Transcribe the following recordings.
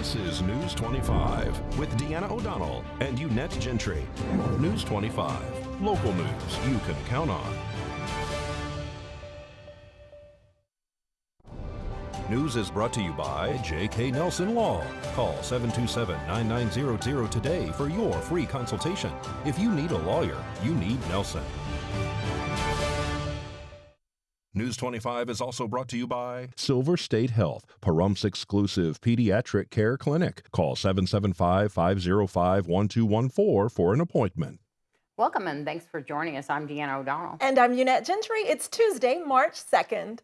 This is News 25 with Deanna O'Donnell and Unette Gentry. News 25, local news you can count on. News is brought to you by J.K. Nelson Law. Call 727-9900 today for your free consultation. If you need a lawyer, you need Nelson. News 25 is also brought to you by Silver State Health, Pahrumps exclusive pediatric care clinic. Call 775-505-1214 for an appointment. Welcome and thanks for joining us. I'm Deanna O'Donnell. And I'm Unette Gentry. It's Tuesday, March 2nd.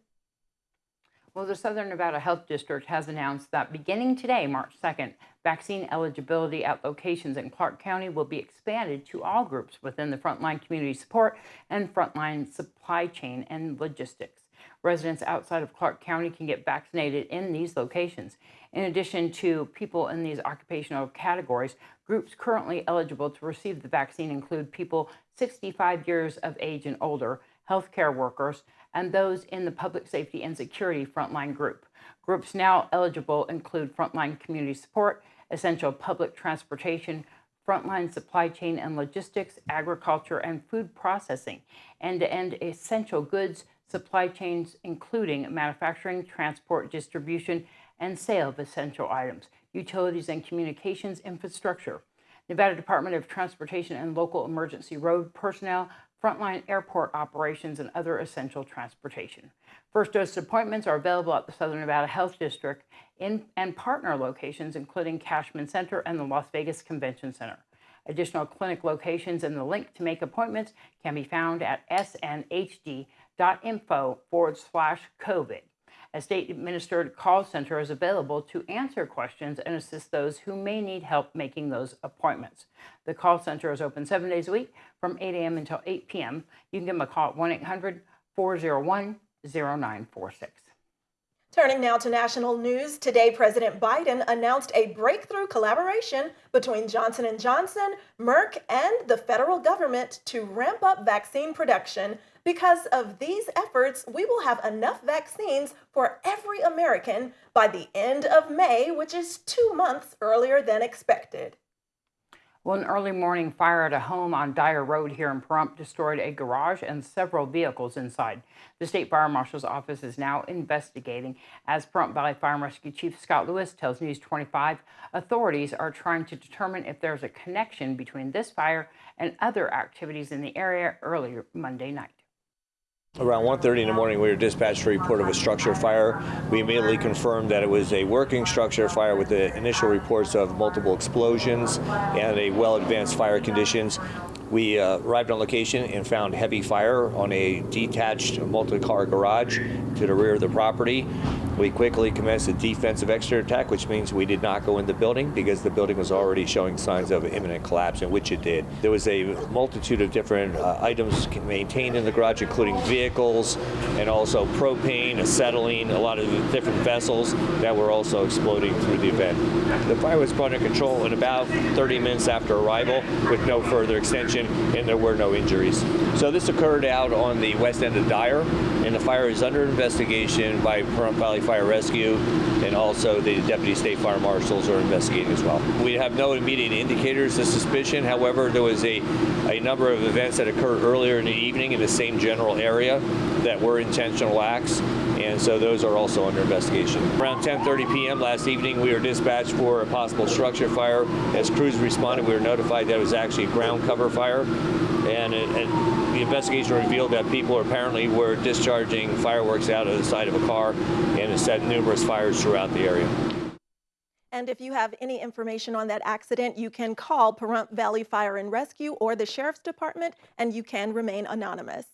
Well, the Southern Nevada Health District has announced that beginning today, March 2nd, vaccine eligibility at locations in Clark County will be expanded to all groups within the frontline community support and frontline supply chain and logistics. Residents outside of Clark County can get vaccinated in these locations. In addition to people in these occupational categories, groups currently eligible to receive the vaccine include people 65 years of age and older, healthcare workers, and those in the public safety and security frontline group. Groups now eligible include frontline community support, essential public transportation, frontline supply chain and logistics, agriculture and food processing, end-to-end essential goods supply chains, including manufacturing, transport, distribution, and sale of essential items, utilities and communications infrastructure, Nevada Department of Transportation and local emergency road personnel, frontline airport operations, and other essential transportation. First dose appointments are available at the Southern Nevada Health District and partner locations, including Cashman Center and the Las Vegas Convention Center. Additional clinic locations and the link to make appointments can be found at snhd.info/COVID. A state-administered call center is available to answer questions and assist those who may need help making those appointments. The call center is open 7 days a week from 8 a.m. until 8 p.m. You can give them a call at 1-800-401-0946. Turning now to national news, today President Biden announced a breakthrough collaboration between Johnson & Johnson, Merck, and the federal government to ramp up vaccine production. Because of these efforts, we will have enough vaccines for every American by the end of May, which is 2 months earlier than expected. Well, an early morning fire at a home on Dyer Road here in Pahrump destroyed a garage and several vehicles inside. The State Fire Marshal's office is now investigating. As Pahrump Valley Fire and Rescue Chief Scott Lewis tells News 25, authorities are trying to determine if there's a connection between this fire and other activities in the area earlier Monday night. Around 1:30 in the morning, we were dispatched a report of a structure fire. We immediately confirmed that it was a working structure fire with the initial reports of multiple explosions and a well-advanced fire conditions. We arrived on location and found heavy fire on a detached multi-car garage to the rear of the property. We quickly commenced a defensive exterior attack, which means we did not go in the building because the building was already showing signs of imminent collapse, in which it did. There was a multitude of different items maintained in the garage, including vehicles and also propane, acetylene, a lot of different vessels that were also exploding through the event. The fire was brought under control in about 30 minutes after arrival with no further extension, and there were no injuries. So this occurred out on the west end of Dyer, and the fire is under investigation by Pahrump Valley Fire Rescue, and also the Deputy State Fire Marshals are investigating as well. We have no immediate indicators of suspicion. However, there was a number of events that occurred earlier in the evening in the same general area that were intentional acts, and so those are also under investigation. Around 10:30 p.m. last evening, we were dispatched for a possible structure fire. As crews responded, we were notified that it was actually a ground cover fire, and the investigation revealed that people apparently were discharging fireworks out of the side of a car, and it set numerous fires throughout the area. And if you have any information on that accident, you can call Pahrump Valley Fire and Rescue or the Sheriff's Department, and you can remain anonymous.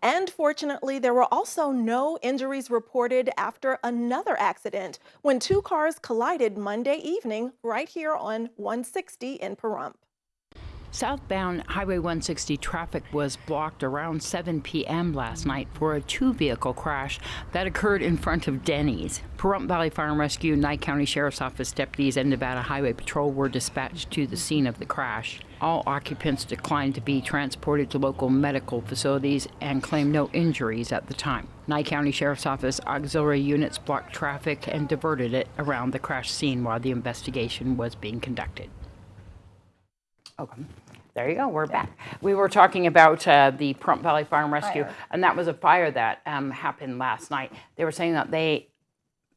And fortunately, there were also no injuries reported after another accident when 2 cars collided Monday evening right here on 160 in Pahrump. Southbound Highway 160 traffic was blocked around 7 p.m. last night for a 2-vehicle crash that occurred in front of Denny's. Pahrump Valley Fire and Rescue, Nye County Sheriff's Office deputies, and Nevada Highway Patrol were dispatched to the scene of the crash. All occupants declined to be transported to local medical facilities and claimed no injuries at the time. Nye County Sheriff's Office auxiliary units blocked traffic and diverted it around the crash scene while the investigation was being conducted. Okay. There you go. We're back. We were talking about the Pahrump Valley Fire and Rescue, and that was a fire that happened last night. They were saying that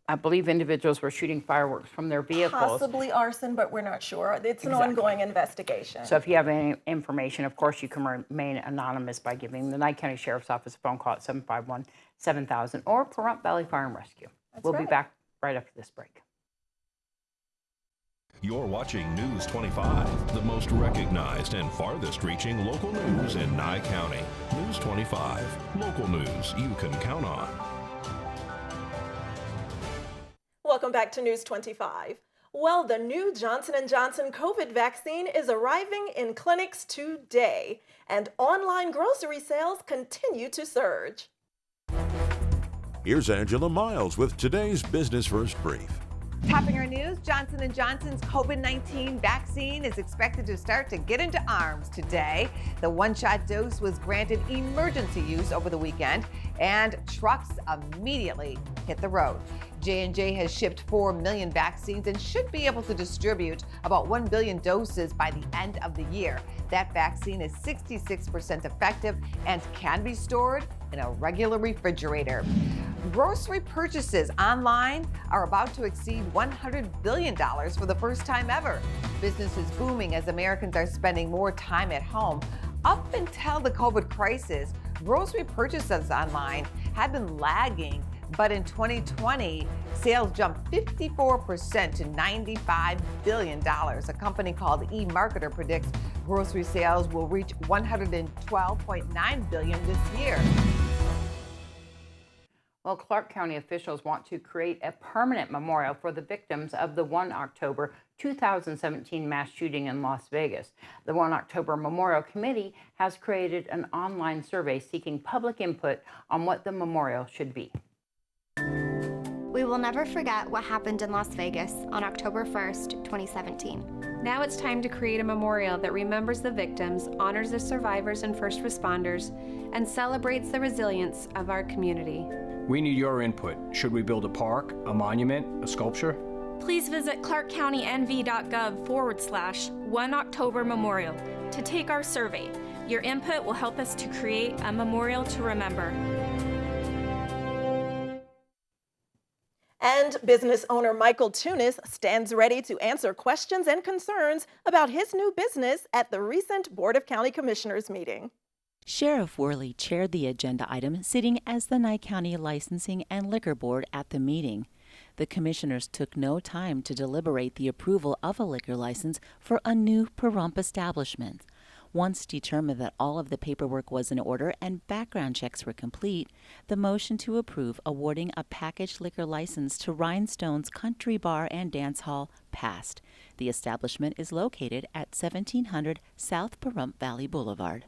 I believe individuals were shooting fireworks from their vehicles. Possibly arson, but we're not sure. It's an ongoing investigation. So if you have any information, of course, you can remain anonymous by giving the Nye County Sheriff's Office a phone call at 751-7000 or Pahrump Valley Fire and Rescue. We'll be back right after this break. You're watching News 25, the most recognized and farthest reaching local news in Nye County. News 25, local news you can count on. Welcome back to News 25. Well, the new Johnson & Johnson COVID vaccine is arriving in clinics today, and online grocery sales continue to surge. Here's Angela Miles with today's Business First Brief. Topping our news, Johnson & Johnson's COVID-19 vaccine is expected to start to get into arms today. The one-shot dose was granted emergency use over the weekend, and trucks immediately hit the road. J&J has shipped 4 million vaccines and should be able to distribute about 1 billion doses by the end of the year. That vaccine is 66% effective and can be stored in a regular refrigerator. Grocery purchases online are about to exceed $100 billion for the first time ever. Business is booming as Americans are spending more time at home. Up until the COVID crisis, grocery purchases online had been lagging, but in 2020, sales jumped 54% to $95 billion. A company called eMarketer predicts grocery sales will reach $112.9 billion this year. Well, Clark County officials want to create a permanent memorial for the victims of the 1 October 2017 mass shooting in Las Vegas. The 1 October Memorial Committee has created an online survey seeking public input on what the memorial should be. We will never forget what happened in Las Vegas on October 1st, 2017. Now it's time to create a memorial that remembers the victims, honors the survivors and first responders, and celebrates the resilience of our community. We need your input. Should we build a park, a monument, a sculpture? Please visit clarkcountynv.gov/1 October Memorial to take our survey. Your input will help us to create a memorial to remember. And business owner Michael Tunis stands ready to answer questions and concerns about his new business at the recent Board of County Commissioners meeting. Sheriff Worley chaired the agenda item, sitting as the Nye County Licensing and Liquor Board at the meeting. The commissioners took no time to deliberate the approval of a liquor license for a new Pahrump establishment. Once determined that all of the paperwork was in order and background checks were complete, the motion to approve awarding a packaged liquor license to Rhinestone's Country Bar and Dance Hall passed. The establishment is located at 1700 South Pahrump Valley Boulevard.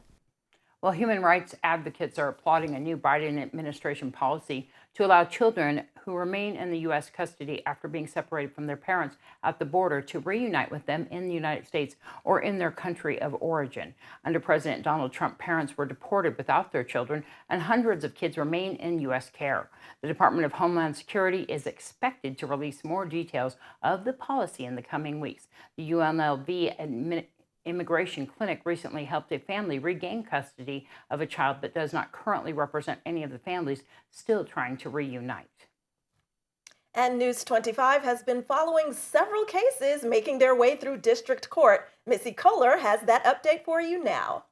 Well, human rights advocates are applauding a new Biden administration policy to allow children who remain in the U.S. custody after being separated from their parents at the border to reunite with them in the United States or in their country of origin. Under President Donald Trump, parents were deported without their children, and hundreds of kids remain in U.S. care. The Department of Homeland Security is expected to release more details of the policy in the coming weeks. The UNLV Immigration Clinic recently helped a family regain custody of a child that does not currently represent any of the families still trying to reunite. And News 25 has been following several cases making their way through district court. Missy Kohler has that update for you now.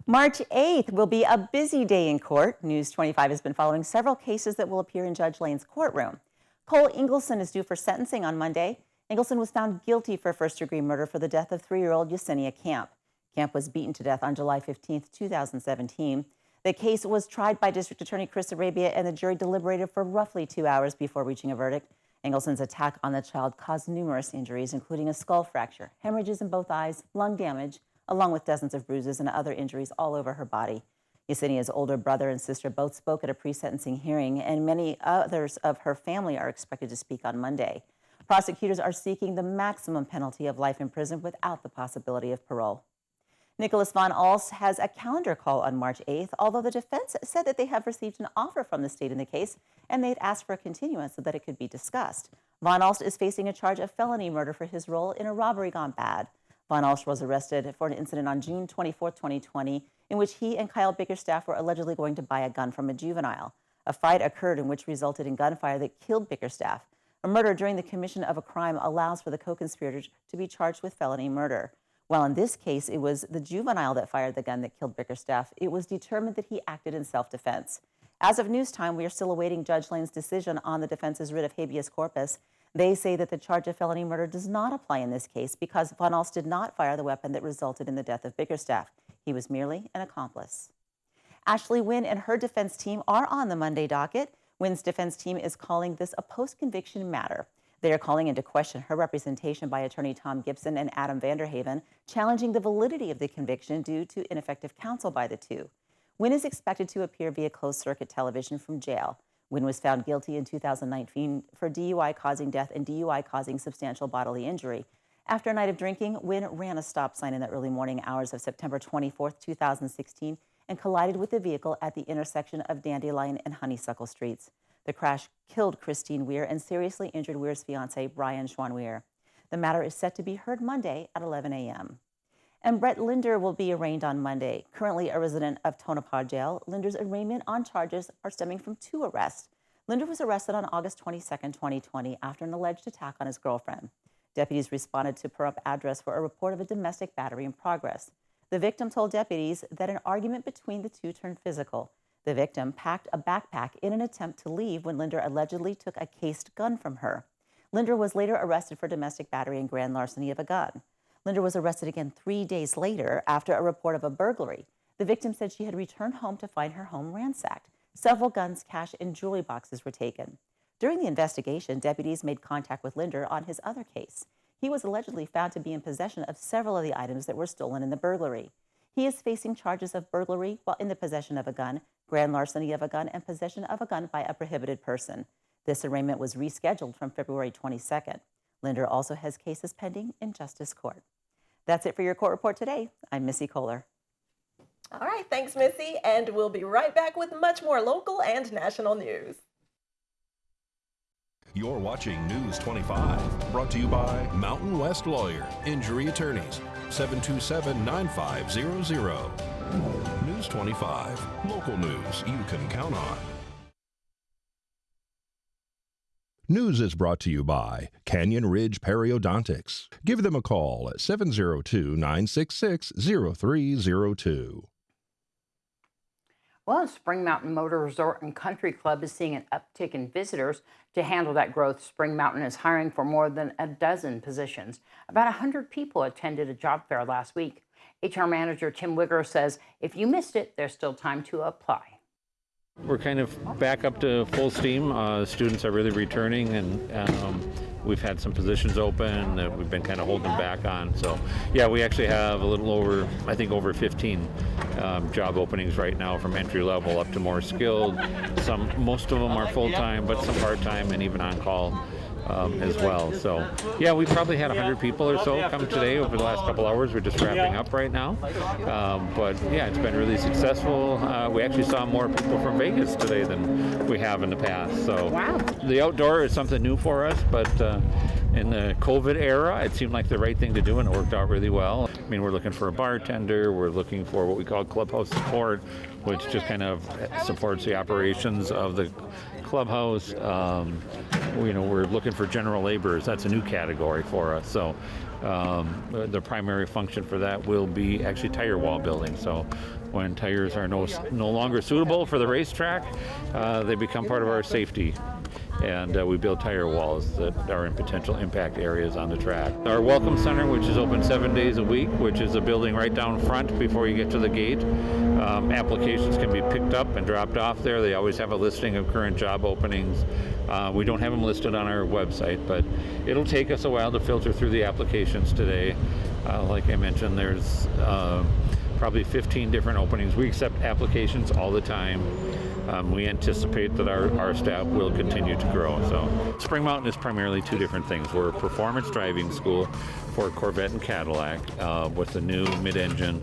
March 8th will be a busy day in court. News 25 has been following several cases that will appear in Judge Lane's courtroom. Cole Ingleson is due for sentencing on Monday. Ingleson was found guilty for first-degree murder for the death of 3-year-old Yesenia Camp. Camp was beaten to death on July 15, 2017. The case was tried by District Attorney Chris Arabia, and the jury deliberated for roughly 2 hours before reaching a verdict. Ingelson's attack on the child caused numerous injuries, including a skull fracture, hemorrhages in both eyes, lung damage, along with dozens of bruises and other injuries all over her body. Yesenia's older brother and sister both spoke at a pre-sentencing hearing, and many others of her family are expected to speak on Monday. Prosecutors are seeking the maximum penalty of life in prison without the possibility of parole. Nicholas Von Alst has a calendar call on March 8th, although the defense said that they have received an offer from the state in the case, and they'd asked for a continuance so that it could be discussed. Von Alst is facing a charge of felony murder for his role in a robbery gone bad. Von Alst was arrested for an incident on June 24, 2020, in which he and Kyle Bickerstaff were allegedly going to buy a gun from a juvenile. A fight occurred in which resulted in gunfire that killed Bickerstaff. A murder during the commission of a crime allows for the co-conspirators to be charged with felony murder. While in this case, it was the juvenile that fired the gun that killed Bickerstaff, it was determined that he acted in self-defense. As of news time, we are still awaiting Judge Lane's decision on the defense's writ of habeas corpus. They say that the charge of felony murder does not apply in this case because Von Alst did not fire the weapon that resulted in the death of Bickerstaff. He was merely an accomplice. Ashley Wynn and her defense team are on the Monday docket. Wynn's defense team is calling this a post-conviction matter. They are calling into question her representation by attorney Tom Gibson and Adam Vanderhaven, challenging the validity of the conviction due to ineffective counsel by the two. Wynn is expected to appear via closed-circuit television from jail. Wynn was found guilty in 2019 for DUI causing death and DUI causing substantial bodily injury. After a night of drinking, Wynn ran a stop sign in the early morning hours of September 24, 2016, and collided with the vehicle at the intersection of Dandelion and Honeysuckle Streets. The crash killed Christine Weir and seriously injured Weir's fiancé, Brian Schwan Weir. The matter is set to be heard Monday at 11 a.m. And Brett Linder will be arraigned on Monday. Currently a resident of Tonopah Jail, Linder's arraignment on charges are stemming from 2 arrests. Linder was arrested on August 22, 2020, after an alleged attack on his girlfriend. Deputies responded to Pahrump address for a report of a domestic battery in progress. The victim told deputies that an argument between the two turned physical. The victim packed a backpack in an attempt to leave when Linder allegedly took a cased gun from her. Linder was later arrested for domestic battery and grand larceny of a gun. Linder was arrested again 3 days later after a report of a burglary. The victim said she had returned home to find her home ransacked. Several guns, cash, and jewelry boxes were taken. During the investigation, deputies made contact with Linder on his other case. He was allegedly found to be in possession of several of the items that were stolen in the burglary. He is facing charges of burglary while in the possession of a gun, grand larceny of a gun, and possession of a gun by a prohibited person. This arraignment was rescheduled from February 22nd. Linder also has cases pending in Justice Court. That's it for your court report today. I'm Missy Kohler. All right, thanks, Missy, and we'll be right back with much more local and national news. You're watching News 25, brought to you by Mountain West Lawyer, Injury Attorneys, 727-9500. News 25, local news you can count on. News is brought to you by Canyon Ridge Periodontics. Give them a call at 702-966-0302. Well, Spring Mountain Motor Resort and Country Club is seeing an uptick in visitors. To handle that growth, Spring Mountain is hiring for more than a dozen positions. About 100 people attended a job fair last week. HR Manager Tim Wigger says if you missed it, there's still time to apply. We're kind of back up to full steam. Students are really returning, and we've had some positions open that we've been kind of holding back on. So, yeah, we actually have a little over, I think over 15 job openings right now, from entry level up to more skilled. Most of them are full-time, but some part-time and even on-call as well. So, yeah, we probably had 100 people or so come today over the last couple hours. We're just wrapping up right now. But, yeah, it's been really successful. We actually saw more people from Vegas today than we have in the past. So wow. The outdoor is something new for us, but in the COVID era, it seemed like the right thing to do, and it worked out really well. I mean, we're looking for a bartender. We're looking for what we call clubhouse support, which just kind of supports the operations of the clubhouse. We're looking for general laborers. That's a new category for us. So the primary function for that will be actually tire wall building. So when tires are no longer suitable for the racetrack, they become part of our safety. And we build tire walls that are in potential impact areas on the track. Our Welcome Center, which is open 7 days a week, which is a building right down front before you get to the gate. Applications can be picked up and dropped off there. They always have a listing of current job openings. We don't have them listed on our website, but it'll take us a while to filter through the applications today. Like I mentioned, there's probably 15 different openings. We accept applications all the time. we anticipate that our staff will continue to grow. So Spring Mountain is primarily two different things. We're a performance driving school for Corvette and Cadillac with the new mid-engine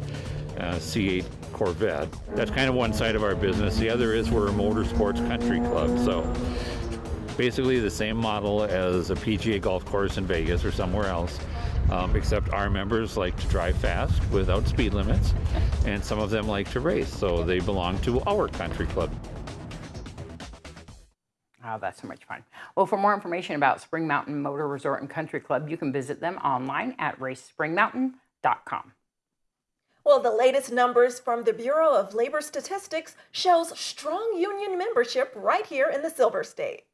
C8 Corvette. That's kind of one side of our business. The other is we're a motorsports country club. So basically the same model as a PGA golf course in Vegas or somewhere else, except our members like to drive fast without speed limits, and some of them like to race, so they belong to our country club. Oh, that's so much fun. Well, for more information about Spring Mountain Motor Resort and Country Club, you can visit them online at racespringmountain.com. Well, the latest numbers from the Bureau of Labor Statistics shows strong union membership right here in the Silver State.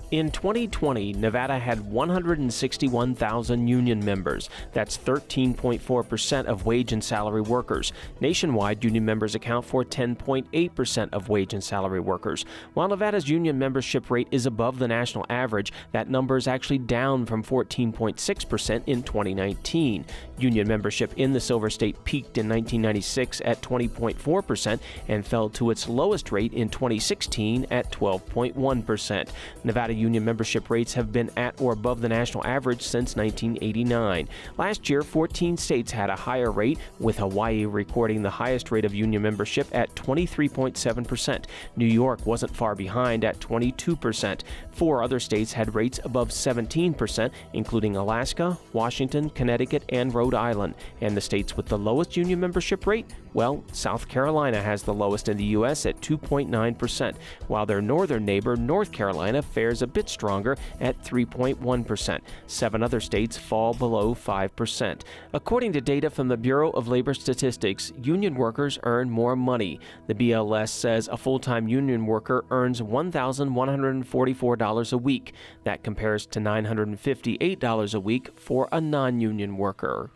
In 2020, Nevada had 161,000 union members. That's 13.4% of wage and salary workers. Nationwide, union members account for 10.8% of wage and salary workers. While Nevada's union membership rate is above the national average, that number is actually down from 14.6% in 2019. Union membership in the Silver State peaked in 1996 at 20.4% and fell to its lowest rate in 2016 at 12.1%. Nevada union membership rates have been at or above the national average since 1989. Last year, 14 states had a higher rate, with Hawaii recording the highest rate of union membership at 23.7%. New York wasn't far behind at 22%. 4 other states had rates above 17%, including Alaska, Washington, Connecticut, and Rhode Island. And the states with the lowest union membership rate? Well, South Carolina has the lowest in the U.S. at 2.9%, while their northern neighbor, North Carolina, fares a bit stronger at 3.1%. 7 other states fall below 5%. According to data from the Bureau of Labor Statistics, union workers earn more money. The BLS says a full-time union worker earns $1,144 a week. That compares to $958 a week for a non-union worker.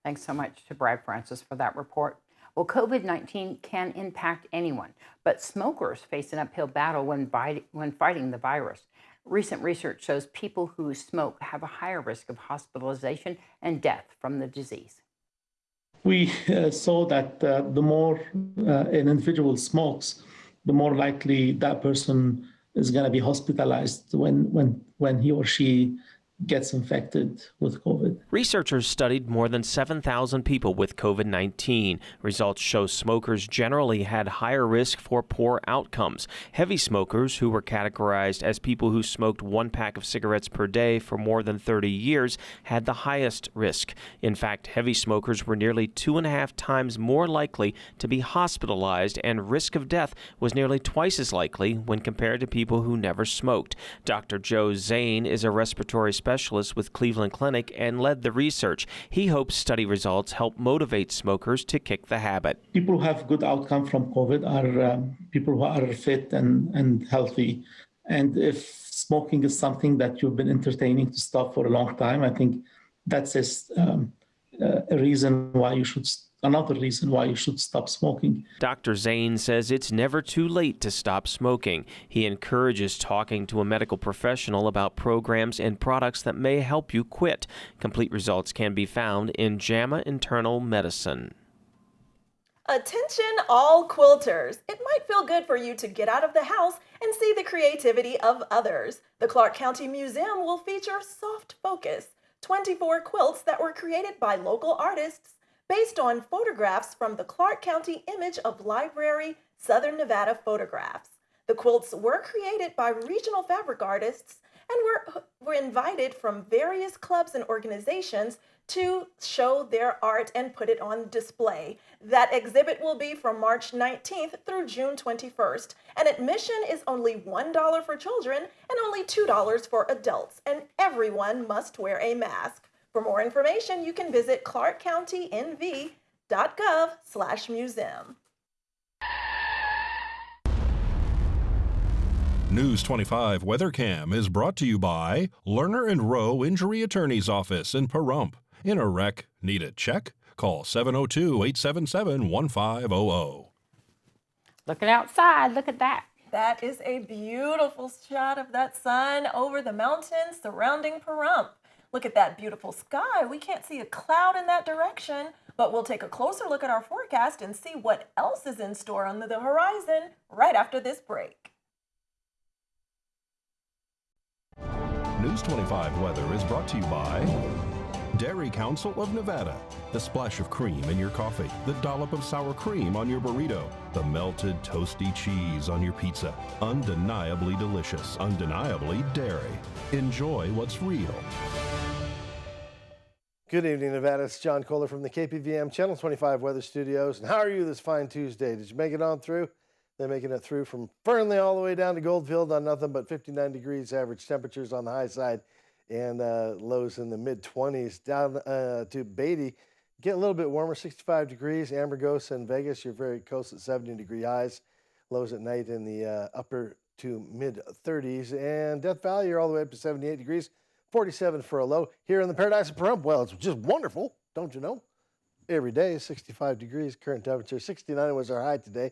Thanks so much to Brad Francis for that report. Well, COVID-19 can impact anyone, but smokers face an uphill battle when fighting the virus. Recent research shows people who smoke have a higher risk of hospitalization and death from the disease. We saw that the more an individual smokes, the more likely that person is going to be hospitalized when he or she gets infected with COVID. Researchers studied more than 7,000 people with COVID-19. Results show smokers generally had higher risk for poor outcomes. Heavy smokers, who were categorized as people who smoked 1 pack of cigarettes per day for more than 30 years, had the highest risk. In fact, heavy smokers were nearly 2.5 times more likely to be hospitalized, and risk of death was nearly twice as likely when compared to people who never smoked. Dr. Joe Zane is a respiratory specialist with Cleveland Clinic and led the research. He hopes study results help motivate smokers to kick the habit. People who have good outcome from COVID are people who are fit and healthy. And if smoking is something that you've been entertaining to stop for a long time, I think that's another reason why you should stop smoking. Dr. Zane says it's never too late to stop smoking. He encourages talking to a medical professional about programs and products that may help you quit. Complete results can be found in JAMA Internal Medicine. Attention all quilters. It might feel good for you to get out of the house and see the creativity of others. The Clark County Museum will feature Soft Focus, 24 quilts that were created by local artists based on photographs from the Clark County Image of Library, Southern Nevada Photographs. The quilts were created by regional fabric artists and were invited from various clubs and organizations to show their art and put it on display. That exhibit will be from March 19th through June 21st, and admission is only $1 for children and only $2 for adults, and everyone must wear a mask. For more information, you can visit clarkcountynv.gov/museum. News 25 WeatherCam is brought to you by Lerner and Rowe Injury Attorney's Office in Pahrump. In a wreck, need a check? Call 702-877-1500. Looking outside, look at that. That is a beautiful shot of that sun over the mountains surrounding Pahrump. Look at that beautiful sky. We can't see a cloud in that direction. But we'll take a closer look at our forecast and see what else is in store on the horizon right after this break. News 25 weather is brought to you by Dairy Council of Nevada. The splash of cream in your coffee, the dollop of sour cream on your burrito, the melted toasty cheese on your pizza. Undeniably delicious, undeniably dairy. Enjoy what's real. Good evening, Nevada. It's John Kohler from the KPVM Channel 25 Weather Studios. And how are you this fine Tuesday? Did you make it on through? They're making it through from Fernley all the way down to Goldfield on nothing but 59 degrees average temperatures on the high side and lows in the mid-20s. Down to Beatty, get a little bit warmer, 65 degrees. Ambergos and Vegas, you're very close at 70-degree highs. Lows at night in the upper to mid-30s. And Death Valley, you're all the way up to 78 degrees, 47 for a low. Here in the Paradise of Pahrump, well, it's just wonderful, don't you know? Every day, 65 degrees, current temperature, 69 was our high today.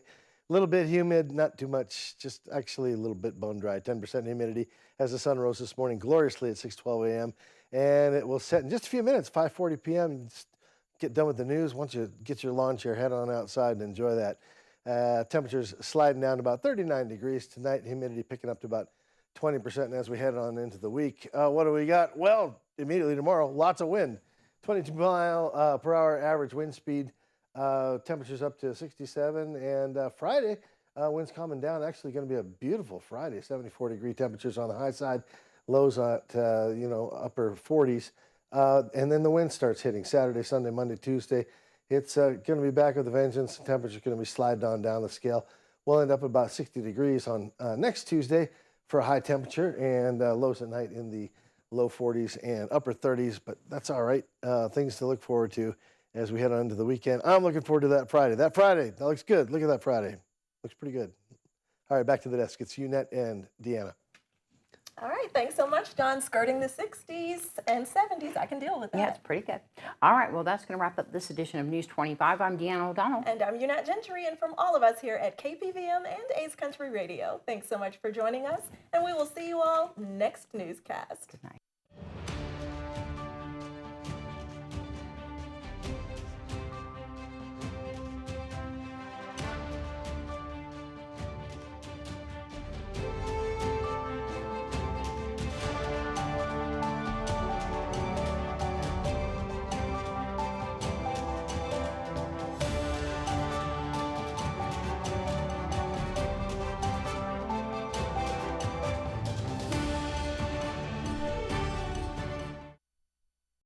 A little bit humid, not too much, just actually a little bit bone dry, 10% humidity as the sun rose this morning gloriously at 6:12 a.m. And it will set in just a few minutes, 5:40 p.m. Just get done with the news. Once you get your lawn chair, head on outside and enjoy that. Temperatures sliding down to about 39 degrees tonight, humidity picking up to about 20%. And as we head on into the week, what do we got? Well, immediately tomorrow, lots of wind, 22 mile per hour average wind speed. Temperatures up to 67, and Friday, winds coming down. Actually going to be a beautiful Friday, 74-degree temperatures on the high side, lows at, upper 40s. And then the wind starts hitting Saturday, Sunday, Monday, Tuesday. It's going to be back with a vengeance. Temperature's going to be sliding on down the scale. We'll end up about 60 degrees on next Tuesday for a high temperature, and lows at night in the low 40s and upper 30s, but that's all right. Things to look forward to as we head on into the weekend. I'm looking forward to that Friday. That looks good. Look at that Friday. Looks pretty good. All right, back to the desk. It's Unette and Deanna. All right, thanks so much, John. Skirting the 60s and 70s. I can deal with that. Yeah, it's pretty good. All right, well, that's going to wrap up this edition of News 25. I'm Deanna O'Donnell. And I'm Unette Gentry, and from all of us here at KPVM and Ace Country Radio, thanks so much for joining us, and we will see you all next newscast. Good night.